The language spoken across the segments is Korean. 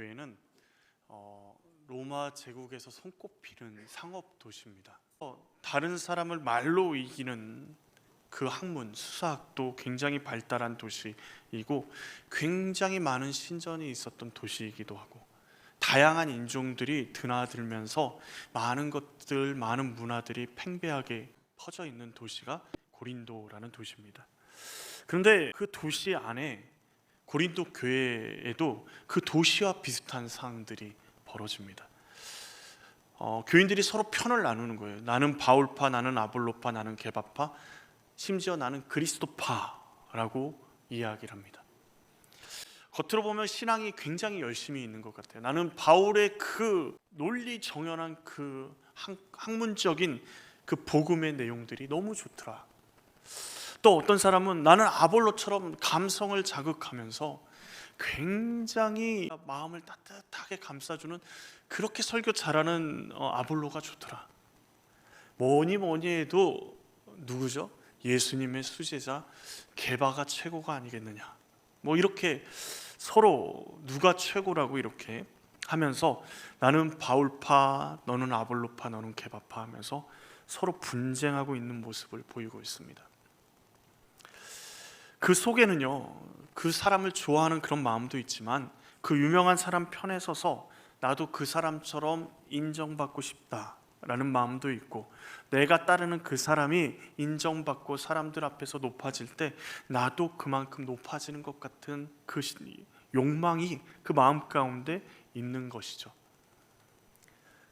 교회는 로마 제국에서 손꼽히는 상업 도시입니다. 다른 사람을 말로 이기는 그 학문, 수사학도 굉장히 발달한 도시이고 굉장히 많은 신전이 있었던 도시이기도 하고 다양한 인종들이 드나들면서 많은 것들, 많은 문화들이 팽배하게 퍼져 있는 도시가 고린도라는 도시입니다. 그런데 그 도시 안에 고린도 교회에도 그 도시와 비슷한 상황들이 벌어집니다. 교인들이 서로 편을 나누는 거예요. 나는 바울파, 나는 아볼로파, 나는 게바파, 심지어 나는 그리스도파라고 이야기를 합니다. 겉으로 보면 신앙이 굉장히 열심히 있는 것 같아요. 나는 바울의 그 논리 정연한 그 학문적인 그 복음의 내용들이 너무 좋더라. 또 어떤 사람은 나는 아볼로처럼 감성을 자극하면서 굉장히 마음을 따뜻하게 감싸주는 그렇게 설교 잘하는 아볼로가 좋더라. 뭐니 해도 누구죠? 예수님의 수제자 게바가 최고가 아니겠느냐. 뭐 이렇게 서로 누가 최고라고 이렇게 하면서 나는 바울파, 너는 아볼로파, 너는 게바파 하면서 서로 분쟁하고 있는 모습을 보이고 있습니다. 그 속에는요, 그 사람을 좋아하는 그런 마음도 있지만 그 유명한 사람 편에 서서 나도 그 사람처럼 인정받고 싶다라는 마음도 있고, 내가 따르는 그 사람이 인정받고 사람들 앞에서 높아질 때 나도 그만큼 높아지는 것 같은 그 욕망이 그 마음 가운데 있는 것이죠.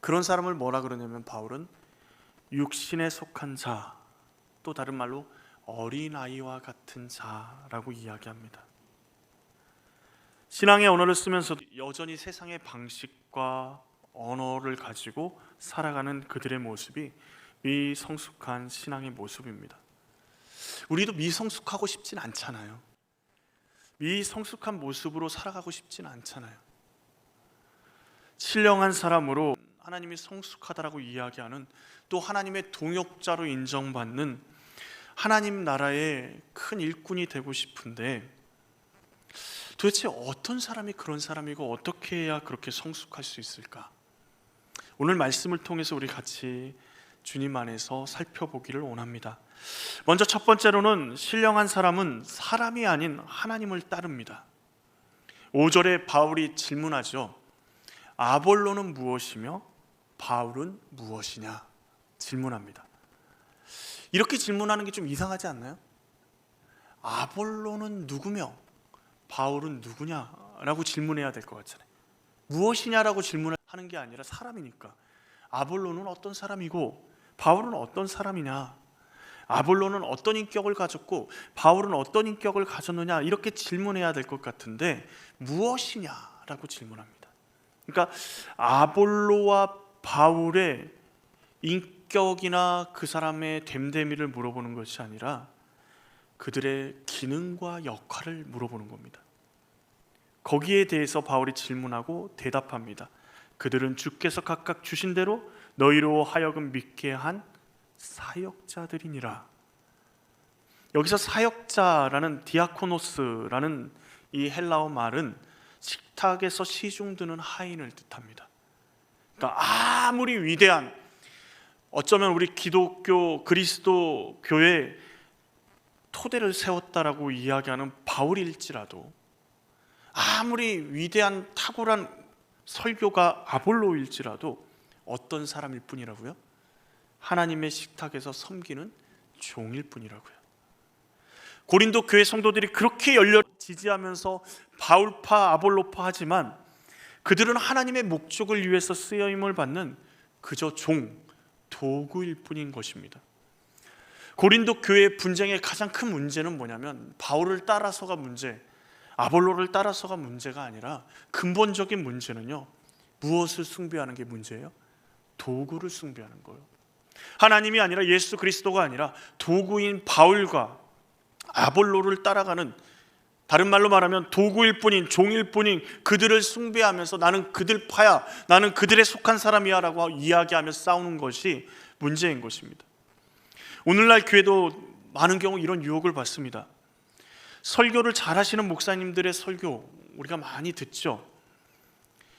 그런 사람을 뭐라 그러냐면 바울은 육신에 속한 자, 또 다른 말로 어린아이와 같은 자라고 이야기합니다. 신앙의 언어를 쓰면서 여전히 세상의 방식과 언어를 가지고 살아가는 그들의 모습이 미성숙한 신앙의 모습입니다. 우리도 미성숙하고 싶진 않잖아요. 미성숙한 모습으로 살아가고 싶진 않잖아요. 신령한 사람으로 하나님이 성숙하다라고 이야기하는, 또 하나님의 동역자로 인정받는 하나님 나라의 큰 일꾼이 되고 싶은데 도대체 어떤 사람이 그런 사람이고 어떻게 해야 그렇게 성숙할 수 있을까? 오늘 말씀을 통해서 우리 같이 주님 안에서 살펴보기를 원합니다. 먼저 첫 번째로는 신령한 사람은 사람이 아닌 하나님을 따릅니다. 5절에 바울이 질문하죠. 아볼로는 무엇이며 바울은 무엇이냐? 질문합니다. 이렇게 질문하는 게 좀 이상하지 않나요? 아볼로는 누구며 바울은 누구냐라고 질문해야 될 것 같잖아요. 무엇이냐라고 질문하는 게 아니라 사람이니까 아볼로는 어떤 사람이고 바울은 어떤 사람이냐, 아볼로는 어떤 인격을 가졌고 바울은 어떤 인격을 가졌느냐, 이렇게 질문해야 될 것 같은데 무엇이냐라고 질문합니다. 그러니까 아볼로와 바울의 인격이나 그 사람의 됨됨이를 물어보는 것이 아니라 그들의 기능과 역할을 물어보는 겁니다. 거기에 대해서 바울이 질문하고 대답합니다. 그들은 주께서 각각 주신 대로 너희로 하여금 믿게 한 사역자들이니라. 여기서 사역자라는 디아코노스라는 이 헬라어 말은 식탁에서 시중드는 하인을 뜻합니다. 그러니까 아무리 위대한, 어쩌면 우리 기독교 그리스도 교회 토대를 세웠다라고 이야기하는 바울일지라도, 아무리 위대한 탁월한 설교가 아볼로일지라도 어떤 사람일 뿐이라고요? 하나님의 식탁에서 섬기는 종일 뿐이라고요. 고린도 교회 성도들이 그렇게 열려 지지하면서 바울파 아볼로파 하지만 그들은 하나님의 목적을 위해서 쓰여임을 받는 그저 도구일 뿐인 것입니다. 고린도 교회의 분쟁의 가장 큰 문제는 뭐냐면 바울을 따라서가 문제, 아볼로를 따라서가 문제가 아니라 근본적인 문제는요, 무엇을 숭배하는 게 문제예요? 도구를 숭배하는 거예요. 하나님이 아니라 예수 그리스도가 아니라 도구인 바울과 아볼로를 따라가는, 다른 말로 말하면 도구일 뿐인, 종일 뿐인 그들을 숭배하면서 나는 그들 파야, 나는 그들에 속한 사람이야 라고 이야기하면서 싸우는 것이 문제인 것입니다. 오늘날 교회도 많은 경우 이런 유혹을 받습니다. 설교를 잘하시는 목사님들의 설교 우리가 많이 듣죠.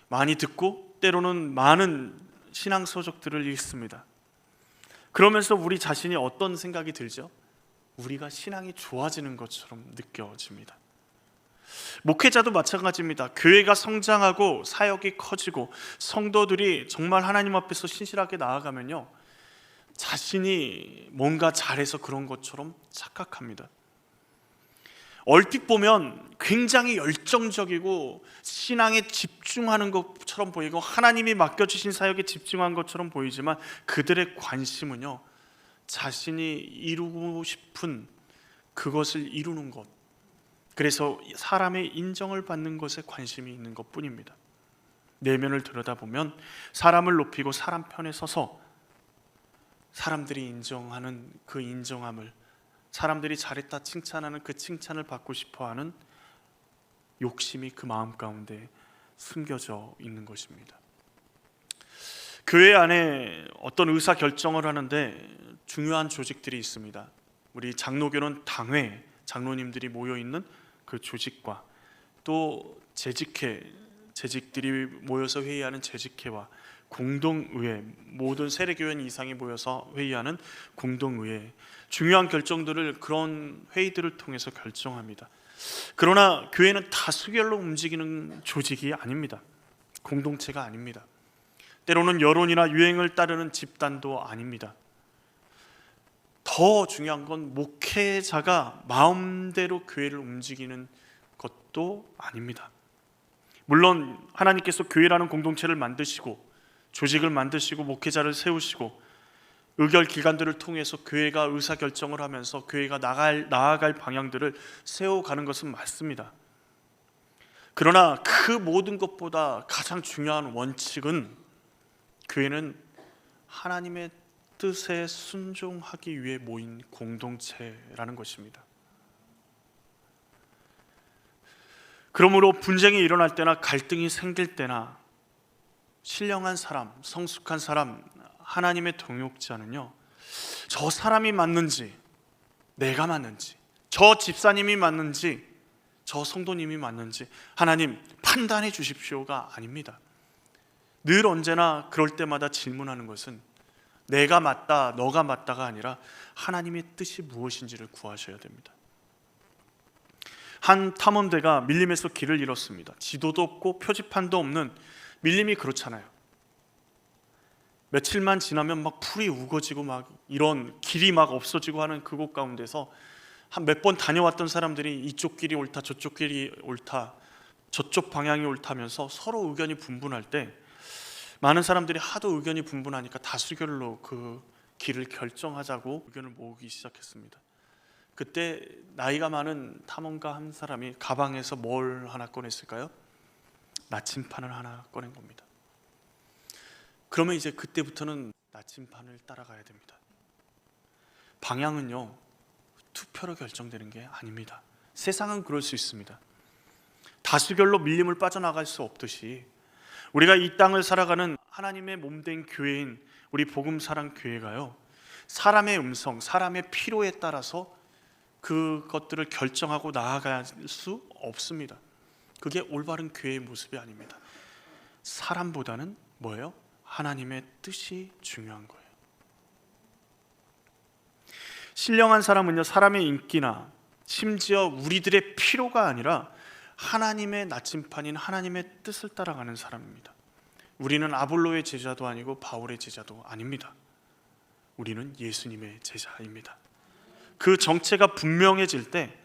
많이 듣고 때로는 많은 신앙 서적들을 읽습니다. 그러면서 우리 자신이 어떤 생각이 들죠? 우리가 신앙이 좋아지는 것처럼 느껴집니다. 목회자도 마찬가지입니다. 교회가 성장하고 사역이 커지고 성도들이 정말 하나님 앞에서 신실하게 나아가면요, 자신이 뭔가 잘해서 그런 것처럼 착각합니다. 얼핏 보면 굉장히 열정적이고 신앙에 집중하는 것처럼 보이고 하나님이 맡겨주신 사역에 집중한 것처럼 보이지만 그들의 관심은요, 자신이 이루고 싶은 그것을 이루는 것, 그래서 사람의 인정을 받는 것에 관심이 있는 것뿐입니다. 내면을 들여다보면 사람을 높이고 사람 편에 서서 사람들이 인정하는 그 인정함을, 사람들이 잘했다 칭찬하는 그 칭찬을 받고 싶어하는 욕심이 그 마음 가운데 숨겨져 있는 것입니다. 교회 안에 어떤 의사 결정을 하는데 중요한 조직들이 있습니다. 우리 장로교는 당회, 장로님들이 모여 있는 그 조직과 또 재직들이 모여서 회의하는 재직회와 공동의회, 모든 세례교회 이상이 모여서 회의하는 공동의회, 중요한 결정들을 그런 회의들을 통해서 결정합니다. 그러나 교회는 다수결로 움직이는 조직이 아닙니다. 공동체가 아닙니다. 때로는 여론이나 유행을 따르는 집단도 아닙니다. 더 중요한 건 목회자가 마음대로 교회를 움직이는 것도 아닙니다. 물론 하나님께서 교회라는 공동체를 만드시고 조직을 만드시고 목회자를 세우시고 의결 기관들을 통해서 교회가 의사결정을 하면서 교회가 나아갈 방향들을 세워가는 것은 맞습니다. 그러나 그 모든 것보다 가장 중요한 원칙은 교회는 하나님의 뜻에 순종하기 위해 모인 공동체라는 것입니다. 그러므로 분쟁이 일어날 때나 갈등이 생길 때나 신령한 사람, 성숙한 사람, 하나님의 동역자는요, 저 사람이 맞는지, 내가 맞는지, 저 집사님이 맞는지, 저 성도님이 맞는지 하나님 판단해 주십시오가 아닙니다. 늘 언제나 그럴 때마다 질문하는 것은 내가 맞다, 너가 맞다가 아니라 하나님의 뜻이 무엇인지를 구하셔야 됩니다. 한 탐험대가 밀림에서 길을 잃었습니다. 지도도 없고 표지판도 없는, 밀림이 그렇잖아요. 며칠만 지나면 막 풀이 우거지고 막 이런 길이 막 없어지고 하는 그곳 가운데서 한 몇 번 다녀왔던 사람들이 이쪽 길이 옳다, 저쪽 길이 옳다, 저쪽 방향이 옳다면서 서로 의견이 분분할 때 많은 사람들이 하도 의견이 분분하니까 다수결로 그 길을 결정하자고 의견을 모으기 시작했습니다. 그때 나이가 많은 탐험가 한 사람이 가방에서 뭘 하나 꺼냈을까요? 나침판을 하나 꺼낸 겁니다. 그러면 이제 그때부터는 나침판을 따라가야 됩니다. 방향은요, 투표로 결정되는 게 아닙니다. 세상은 그럴 수 있습니다. 다수결로 밀림을 빠져나갈 수 없듯이 우리가 이 땅을 살아가는 하나님의 몸된 교회인 우리 복음사랑교회가요, 사람의 음성, 사람의 필요에 따라서 그것들을 결정하고 나아갈 수 없습니다. 그게 올바른 교회의 모습이 아닙니다. 사람보다는 뭐예요? 하나님의 뜻이 중요한 거예요. 신령한 사람은요, 사람의 인기나 심지어 우리들의 필요가 아니라 하나님의 나침판인 하나님의 뜻을 따라가는 사람입니다. 우리는 아볼로의 제자도 아니고 바울의 제자도 아닙니다. 우리는 예수님의 제자입니다. 그 정체가 분명해질 때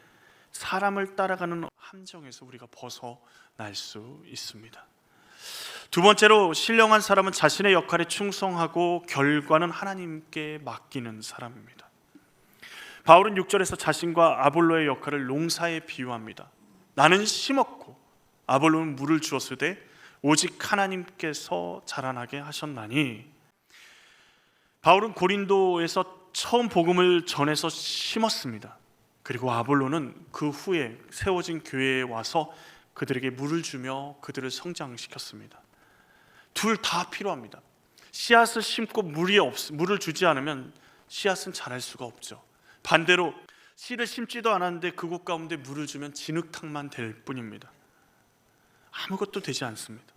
사람을 따라가는 함정에서 우리가 벗어날 수 있습니다. 두 번째로, 신령한 사람은 자신의 역할에 충성하고 결과는 하나님께 맡기는 사람입니다. 바울은 6절에서 자신과 아볼로의 역할을 농사에 비유합니다. 나는 심었고 아볼로는 물을 주었으되 오직 하나님께서 자라나게 하셨나니. 바울은 고린도에서 처음 복음을 전해서 심었습니다. 그리고 아볼로는 그 후에 세워진 교회에 와서 그들에게 물을 주며 그들을 성장시켰습니다. 둘 다 필요합니다. 씨앗을 심고 물을 주지 않으면 씨앗은 자랄 수가 없죠. 반대로 씨를 심지도 않았는데 그곳 가운데 물을 주면 진흙탕만 될 뿐입니다. 아무것도 되지 않습니다.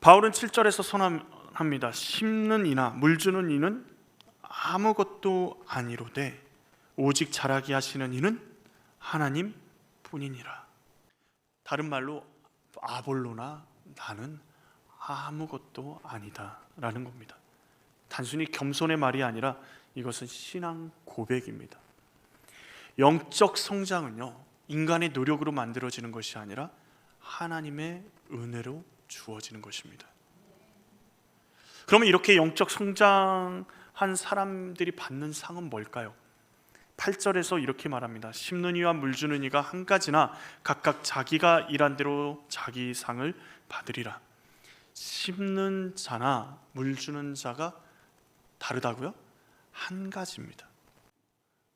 바울은 7절에서 선언합니다. 심는 이나 물 주는 이는 아무것도 아니로되 오직 자라게 하시는 이는 하나님 뿐이니라. 다른 말로 아볼로나 나는 아무것도 아니다 라는 겁니다. 단순히 겸손의 말이 아니라 이것은 신앙 고백입니다. 영적 성장은요, 인간의 노력으로 만들어지는 것이 아니라 하나님의 은혜로 주어지는 것입니다. 그러면 이렇게 영적 성장한 사람들이 받는 상은 뭘까요? 8절에서 이렇게 말합니다. 심는 이와 물 주는 이가 한 가지나 각각 자기가 일한 대로 자기 상을 받으리라. 심는 자나 물 주는 자가 다르다고요? 한 가지입니다.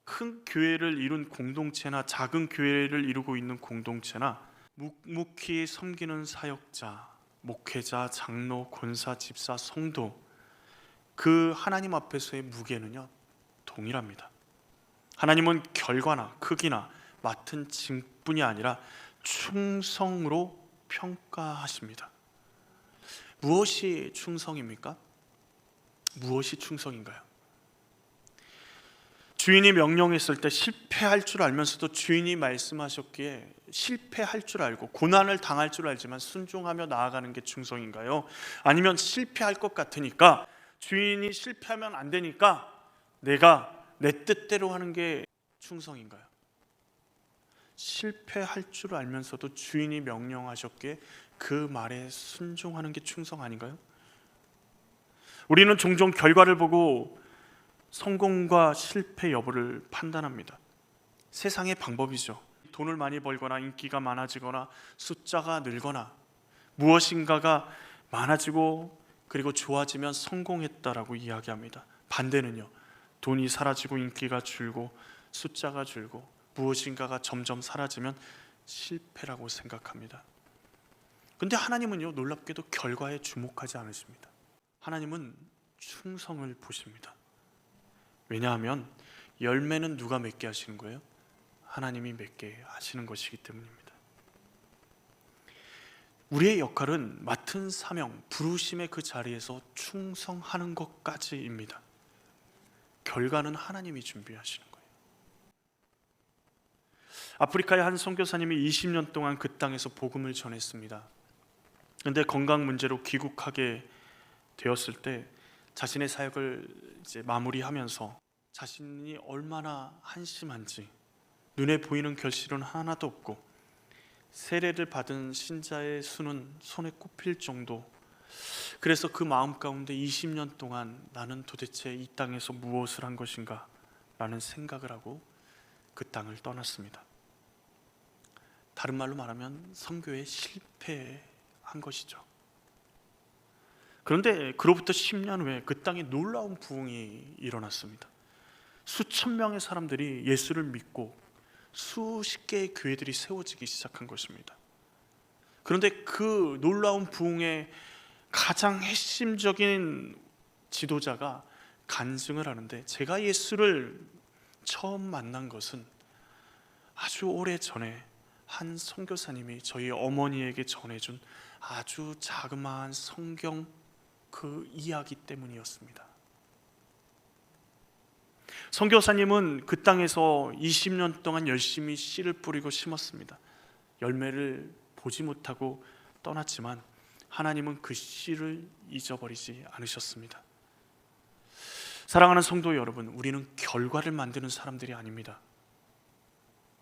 큰 교회를 이룬 공동체나 작은 교회를 이루고 있는 공동체나 묵묵히 섬기는 사역자, 목회자, 장로, 권사, 집사, 성도, 그 하나님 앞에서의 무게는요 동일합니다. 하나님은 결과나 크기나 맡은 직분이 아니라 충성으로 평가하십니다. 무엇이 충성입니까? 무엇이 충성인가요? 주인이 명령했을 때 실패할 줄 알면서도 주인이 말씀하셨기에 실패할 줄 알고 고난을 당할 줄 알지만 순종하며 나아가는 게 충성인가요? 아니면 실패할 것 같으니까, 주인이 실패하면 안 되니까 내가 내 뜻대로 하는 게 충성인가요? 실패할 줄 알면서도 주인이 명령하셨기에 그 말에 순종하는 게 충성 아닌가요? 우리는 종종 결과를 보고 성공과 실패 여부를 판단합니다. 세상의 방법이죠. 돈을 많이 벌거나 인기가 많아지거나 숫자가 늘거나 무엇인가가 많아지고 그리고 좋아지면 성공했다라고 이야기합니다. 반대는요, 돈이 사라지고 인기가 줄고 숫자가 줄고 무엇인가가 점점 사라지면 실패라고 생각합니다. 근데 하나님은요, 놀랍게도 결과에 주목하지 않으십니다. 하나님은 충성을 보십니다. 왜냐하면 열매는 누가 맺게 하시는 거예요? 하나님이 맺게 하시는 것이기 때문입니다. 우리의 역할은 맡은 사명, 부르심의 그 자리에서 충성하는 것까지입니다. 결과는 하나님이 준비하시는 거예요. 아프리카의 한 선교사님이 20년 동안 그 땅에서 복음을 전했습니다. 그런데 건강 문제로 귀국하게 되었을 때 자신의 사역을 이제 마무리하면서 자신이 얼마나 한심한지, 눈에 보이는 결실은 하나도 없고 세례를 받은 신자의 수는 손에 꼽힐 정도, 그래서 그 마음 가운데 20년 동안 나는 도대체 이 땅에서 무엇을 한 것인가 라는 생각을 하고 그 땅을 떠났습니다. 다른 말로 말하면 선교에 실패한 것이죠. 그런데 그로부터 10년 후에 그 땅에 놀라운 부흥이 일어났습니다. 수천 명의 사람들이 예수를 믿고 수십 개의 교회들이 세워지기 시작한 것입니다. 그런데 그 놀라운 부흥의 가장 핵심적인 지도자가 간증을 하는데, 제가 예수를 처음 만난 것은 아주 오래 전에 한 선교사님이 저희 어머니에게 전해준 아주 자그마한 성경 그 이야기 때문이었습니다. 선교사님은 그 땅에서 20년 동안 열심히 씨를 뿌리고 심었습니다. 열매를 보지 못하고 떠났지만 하나님은 그 씨를 잊어버리지 않으셨습니다. 사랑하는 성도 여러분, 우리는 결과를 만드는 사람들이 아닙니다.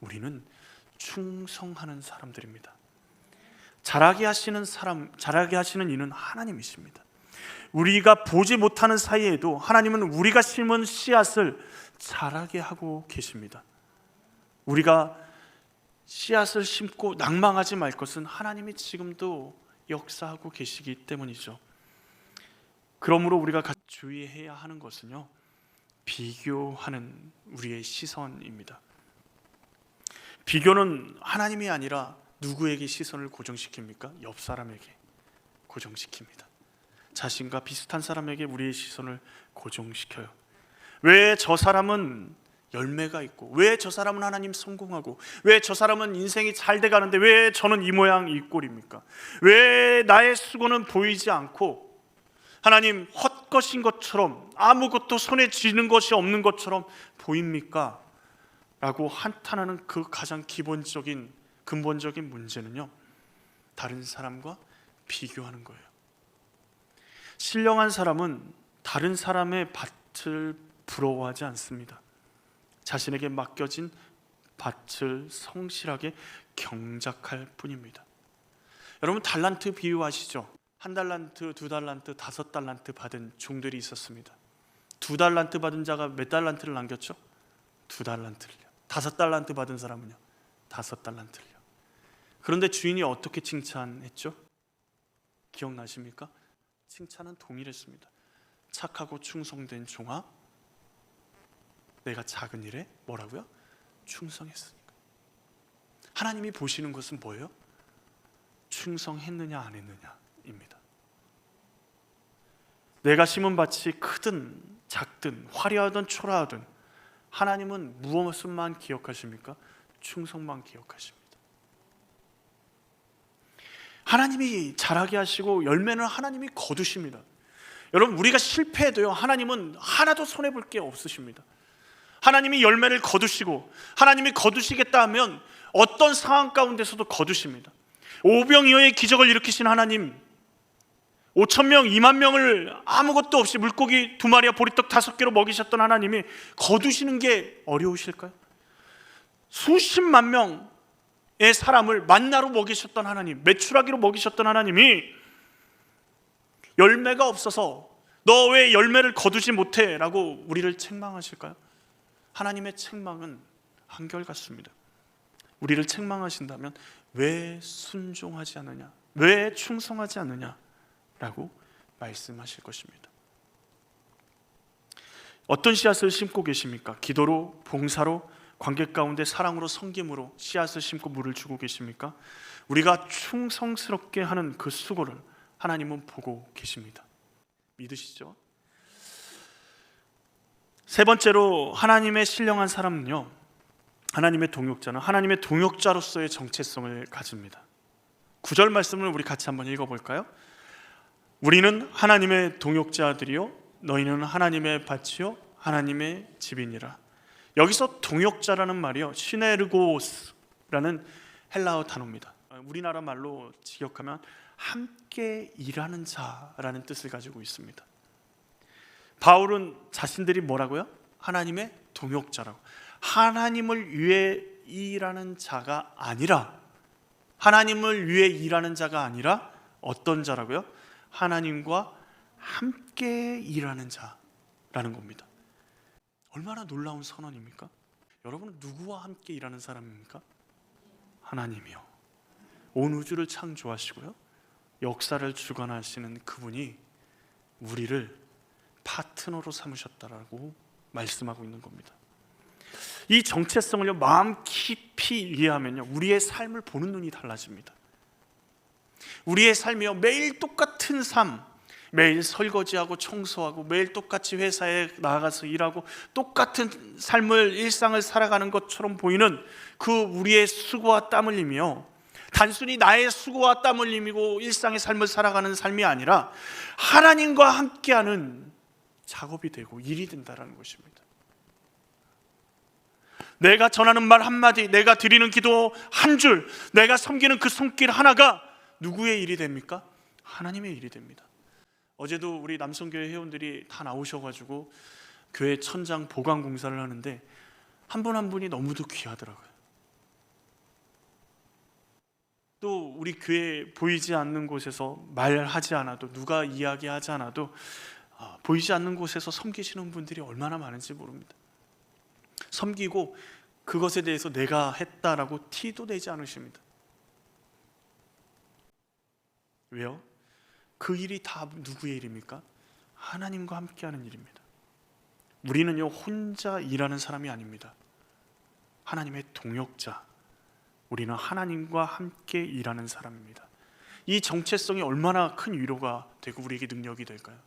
우리는 충성하는 사람들입니다. 자라게 하시는 이는 하나님이십니다. 우리가 보지 못하는 사이에도 하나님은 우리가 심은 씨앗을 자라게 하고 계십니다. 우리가 씨앗을 심고 낭망하지 말 것은 하나님이 지금도 역사하고 계시기 때문이죠. 그러므로 우리가 주의해야 하는 것은요, 비교하는 우리의 시선입니다. 비교는 하나님이 아니라 누구에게 시선을 고정시킵니까? 옆 사람에게 고정시킵니다. 자신과 비슷한 사람에게 우리의 시선을 고정시켜요. 왜 저 사람은 열매가 있고, 왜 저 사람은 하나님 성공하고, 왜 저 사람은 인생이 잘 돼가는데 왜 저는 이 모양 이 꼴입니까? 왜 나의 수고는 보이지 않고 하나님 헛것인 것처럼, 아무것도 손에 쥐는 것이 없는 것처럼 보입니까? 라고 한탄하는 그 가장 기본적인 근본적인 문제는요, 다른 사람과 비교하는 거예요. 신령한 사람은 다른 사람의 밭을 부러워하지 않습니다. 자신에게 맡겨진 밭을 성실하게 경작할 뿐입니다. 여러분, 달란트 비유 아시죠? 1달란트, 2달란트, 5달란트 받은 종들이 있었습니다. 2달란트 받은 자가 몇 달란트를 남겼죠? 2달란트를요. 5달란트 받은 사람은요? 5달란트를요. 그런데 주인이 어떻게 칭찬했죠? 기억나십니까? 칭찬은 동일했습니다. 착하고 충성된 종아, 내가 작은 일에 뭐라고요? 충성했으니까. 하나님이 보시는 것은 뭐예요? 충성했느냐 안 했느냐입니다. 내가 심은 밭이 크든 작든 화려하든 초라하든 하나님은 무엇만 기억하십니까? 충성만 기억하십니다. 하나님이 자라게 하시고 열매는 하나님이 거두십니다. 여러분, 우리가 실패해도요, 하나님은 하나도 손해볼 게 없으십니다. 하나님이 열매를 거두시고, 하나님이 거두시겠다 하면 어떤 상황 가운데서도 거두십니다. 오병이어의 기적을 일으키신 하나님, 5,000명, 2만 명을 아무것도 없이 물고기 2마리와 보리떡 5개로 먹이셨던 하나님이 거두시는 게 어려우실까요? 수십만 명의 사람을 만나로 먹이셨던 하나님, 메추라기로 먹이셨던 하나님이 열매가 없어서 너 왜 열매를 거두지 못해? 라고 우리를 책망하실까요? 하나님의 책망은 한결같습니다. 우리를 책망하신다면 왜 순종하지 않느냐, 왜 충성하지 않느냐 라고 말씀하실 것입니다. 어떤 씨앗을 심고 계십니까? 기도로, 봉사로, 관계 가운데 사랑으로, 섬김으로 씨앗을 심고 물을 주고 계십니까? 우리가 충성스럽게 하는 그 수고를 하나님은 보고 계십니다. 믿으시죠? 세 번째로, 하나님의 신령한 사람은요, 하나님의 동역자는 하나님의 동역자로서의 정체성을 가집니다. 9절 말씀을 우리 같이 한번 읽어볼까요? 우리는 하나님의 동역자들이요 너희는 하나님의 밭이요 하나님의 집이니라. 여기서 동역자라는 말이요, 시네르고스라는 헬라어 단어입니다. 우리나라 말로 직역하면 함께 일하는 자라는 뜻을 가지고 있습니다. 바울은 자신들이 뭐라고요? 하나님의 동역자라고. 하나님을 위해 일하는 자가 아니라, 하나님을 위해 일하는 자가 아니라 어떤 자라고요? 하나님과 함께 일하는 자라는 겁니다. 얼마나 놀라운 선언입니까? 여러분은 누구와 함께 일하는 사람입니까? 하나님이요, 온 우주를 창조하시고요 역사를 주관하시는 그분이 우리를 파트너로 삼으셨다라고 말씀하고 있는 겁니다. 이 정체성을요, 마음 깊이 이해하면요, 우리의 삶을 보는 눈이 달라집니다. 우리의 삶이요, 매일 똑같은 삶, 매일 설거지하고 청소하고 매일 똑같이 회사에 나가서 일하고 똑같은 삶을, 일상을 살아가는 것처럼 보이는 그 우리의 수고와 땀 흘림이요, 단순히 나의 수고와 땀 흘림이고 일상의 삶을 살아가는 삶이 아니라 하나님과 함께하는 작업이 되고 일이 된다는 것입니다. 내가 전하는 말 한마디, 내가 드리는 기도 한 줄, 내가 섬기는 그 손길 하나가 누구의 일이 됩니까? 하나님의 일이 됩니다. 어제도 우리 남성교회 회원들이 다 나오셔가지고 교회 천장 보강 공사를 하는데 한 분 한 분이 너무도 귀하더라고요. 또 우리 교회 보이지 않는 곳에서 말하지 않아도, 누가 이야기하지 않아도 보이지 않는 곳에서 섬기시는 분들이 얼마나 많은지 모릅니다. 섬기고 그것에 대해서 내가 했다라고 티도 내지 않으십니다. 왜요? 그 일이 다 누구의 일입니까? 하나님과 함께하는 일입니다. 우리는요, 혼자 일하는 사람이 아닙니다. 하나님의 동역자, 우리는 하나님과 함께 일하는 사람입니다. 이 정체성이 얼마나 큰 위로가 되고 우리에게 능력이 될까요?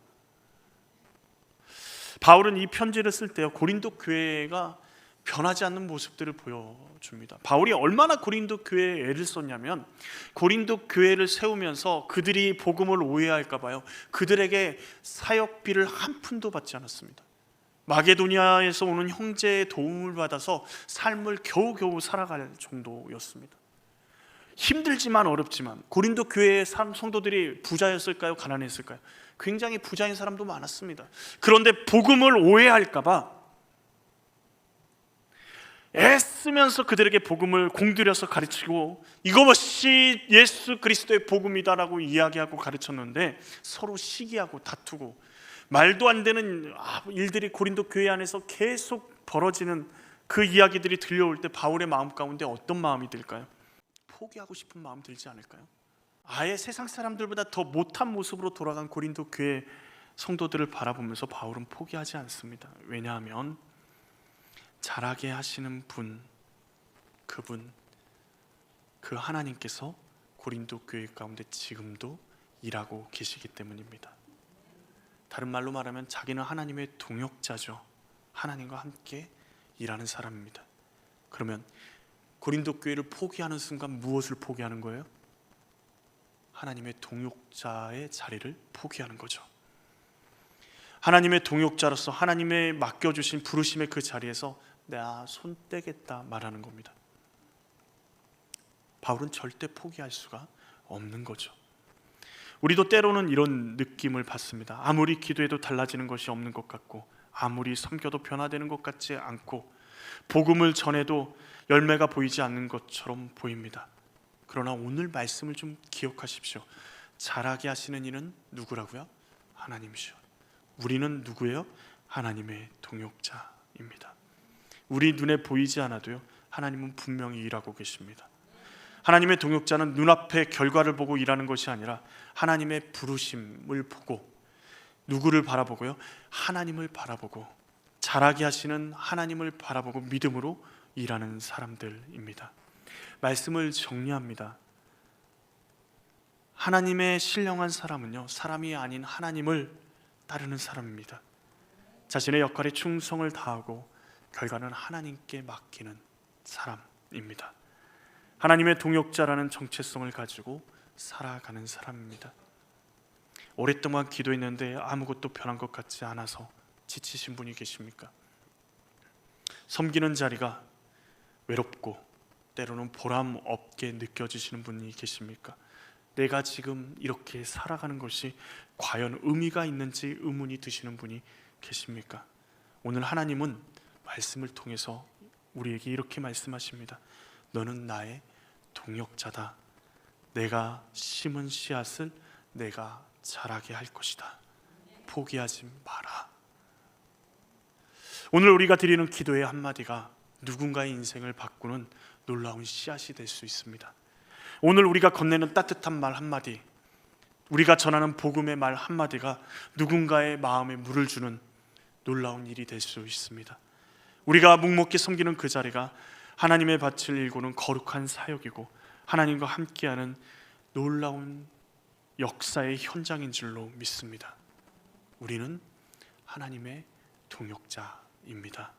바울은 이 편지를 쓸 때요, 고린도 교회가 변하지 않는 모습들을 보여줍니다. 바울이 얼마나 고린도 교회에 애를 썼냐면 고린도 교회를 세우면서 그들이 복음을 오해할까 봐요. 그들에게 사역비를 한 푼도 받지 않았습니다. 마게도니아에서 오는 형제의 도움을 받아서 삶을 겨우겨우 살아갈 정도였습니다. 힘들지만 어렵지만 고린도 교회의 성도들이 부자였을까요? 가난했을까요? 굉장히 부자인 사람도 많았습니다. 그런데 복음을 오해할까 봐 애쓰면서 그들에게 복음을 공들여서 가르치고 이것이 예수 그리스도의 복음이다라고 이야기하고 가르쳤는데 서로 시기하고 다투고 말도 안 되는 일들이 고린도 교회 안에서 계속 벌어지는 그 이야기들이 들려올 때 바울의 마음 가운데 어떤 마음이 들까요? 포기하고 싶은 마음 들지 않을까요? 아예 세상 사람들보다 더 못한 모습으로 돌아간 고린도 교회 성도들을 바라보면서 바울은 포기하지 않습니다. 왜냐하면 자라게 하시는 분, 그분, 그 하나님께서 고린도 교회 가운데 지금도 일하고 계시기 때문입니다. 다른 말로 말하면 자기는 하나님의 동역자죠. 하나님과 함께 일하는 사람입니다. 그러면 고린도 교회를 포기하는 순간 무엇을 포기하는 거예요? 하나님의 동역자의 자리를 포기하는 거죠. 하나님의 동역자로서 하나님의 맡겨주신 부르심의 그 자리에서 내가 손 떼겠다 말하는 겁니다. 바울은 절대 포기할 수가 없는 거죠. 우리도 때로는 이런 느낌을 받습니다. 아무리 기도해도 달라지는 것이 없는 것 같고 아무리 섬겨도 변화되는 것 같지 않고 복음을 전해도 열매가 보이지 않는 것처럼 보입니다. 그러나 오늘 말씀을 좀 기억하십시오. 자라게 하시는 이는 누구라고요? 하나님이시오. 우리는 누구예요? 하나님의 동역자입니다. 우리 눈에 보이지 않아도요, 하나님은 분명히 일하고 계십니다. 하나님의 동역자는 눈앞의 결과를 보고 일하는 것이 아니라 하나님의 부르심을 보고 누구를 바라보고요? 하나님을 바라보고 자라게 하시는 하나님을 바라보고 믿음으로 일하는 사람들입니다. 말씀을 정리합니다. 하나님의 신령한 사람은요, 사람이 아닌 하나님을 따르는 사람입니다. 자신의 역할에 충성을 다하고 결과는 하나님께 맡기는 사람입니다. 하나님의 동역자라는 정체성을 가지고 살아가는 사람입니다. 오랫동안 기도했는데 아무것도 변한 것 같지 않아서 지치신 분이 계십니까? 섬기는 자리가 외롭고 때로는 보람 없게 느껴지시는 분이 계십니까? 내가 지금 이렇게 살아가는 것이 과연 의미가 있는지 의문이 드시는 분이 계십니까? 오늘 하나님은 말씀을 통해서 우리에게 이렇게 말씀하십니다. 너는 나의 동역자다. 내가 심은 씨앗을 내가 자라게 할 것이다. 포기하지 마라. 오늘 우리가 드리는 기도의 한마디가 누군가의 인생을 바꾸는 놀라운 씨앗이 될 수 있습니다. 오늘 우리가 건네는 따뜻한 말 한마디, 우리가 전하는 복음의 말 한마디가 누군가의 마음에 물을 주는 놀라운 일이 될 수 있습니다. 우리가 묵묵히 섬기는 그 자리가 하나님의 밭을 일구는 거룩한 사역이고 하나님과 함께하는 놀라운 역사의 현장인 줄로 믿습니다. 우리는 하나님의 동역자입니다.